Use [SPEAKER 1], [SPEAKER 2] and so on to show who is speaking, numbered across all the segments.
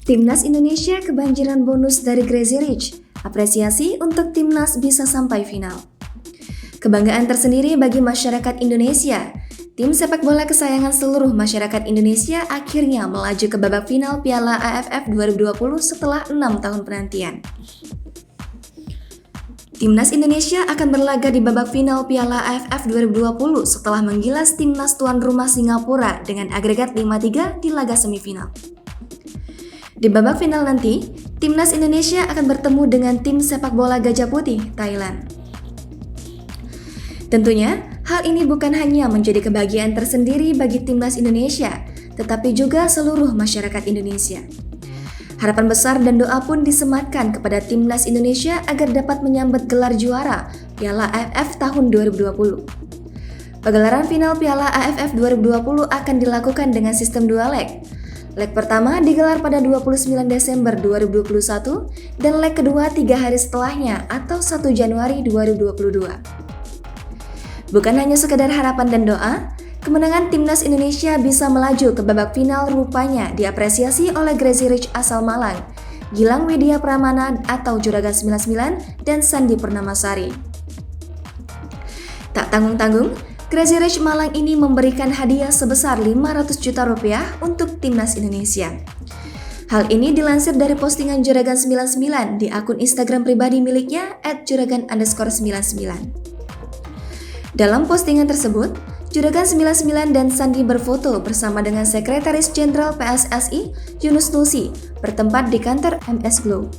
[SPEAKER 1] Timnas Indonesia kebanjiran bonus dari Crazy Rich. Apresiasi untuk Timnas bisa sampai final. Kebanggaan tersendiri bagi masyarakat Indonesia. Tim sepak bola kesayangan seluruh masyarakat Indonesia akhirnya melaju ke babak final Piala AFF 2020 setelah 6 tahun penantian. Timnas Indonesia akan berlaga di babak final Piala AFF 2020 setelah menggilas timnas tuan rumah Singapura dengan agregat 5-3 di laga semifinal. Di babak final nanti, Timnas Indonesia akan bertemu dengan tim sepak bola Gajah Putih, Thailand. Tentunya, hal ini bukan hanya menjadi kebahagiaan tersendiri bagi Timnas Indonesia, tetapi juga seluruh masyarakat Indonesia. Harapan besar dan doa pun disematkan kepada Timnas Indonesia agar dapat menyambut gelar juara Piala AFF tahun 2020. Pegelaran final Piala AFF 2020 akan dilakukan dengan sistem 2 leg. Leg pertama digelar pada 29 Desember 2021 dan leg kedua 3 hari setelahnya atau 1 Januari 2022. Bukan hanya sekedar harapan dan doa, kemenangan Timnas Indonesia bisa melaju ke babak final rupanya diapresiasi oleh Crazy Rich asal Malang, Gilang Widya Pramana atau Juragan 99 dan Sandi Purnamasari. Tak tanggung-tanggung, Crazy Rich Malang ini memberikan hadiah sebesar 500 juta rupiah untuk Timnas Indonesia. Hal ini dilansir dari postingan Juragan 99 di akun Instagram pribadi miliknya @juragan_99. Dalam postingan tersebut, Juragan 99 dan Sandi berfoto bersama dengan Sekretaris Jenderal PSSI Yunus Nusi bertempat di kantor MS Glow.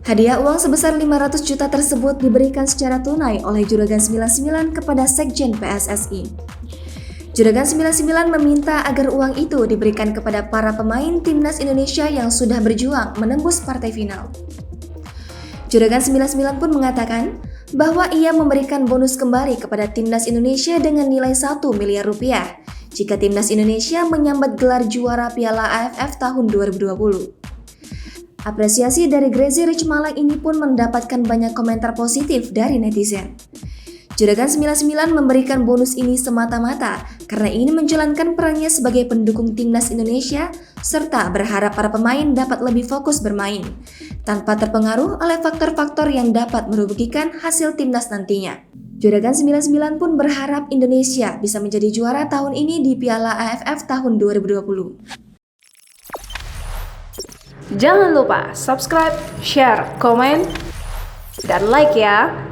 [SPEAKER 1] Hadiah uang sebesar 500 juta tersebut diberikan secara tunai oleh Juragan 99 kepada Sekjen PSSI. Juragan 99 meminta agar uang itu diberikan kepada para pemain Timnas Indonesia yang sudah berjuang menembus partai final. Juragan 99 pun mengatakan bahwa ia memberikan bonus kembali kepada Timnas Indonesia dengan nilai 1 miliar rupiah jika Timnas Indonesia menyambat gelar juara Piala AFF tahun 2020. Apresiasi dari Crazy Rich Malang ini pun mendapatkan banyak komentar positif dari netizen. Juragan 99 memberikan bonus ini semata-mata karena ingin menjalankan perannya sebagai pendukung Timnas Indonesia serta berharap para pemain dapat lebih fokus bermain tanpa terpengaruh oleh faktor-faktor yang dapat merugikan hasil Timnas nantinya. Juragan 99 pun berharap Indonesia bisa menjadi juara tahun ini di Piala AFF tahun 2020.
[SPEAKER 2] Jangan lupa subscribe, share, komen, dan like ya!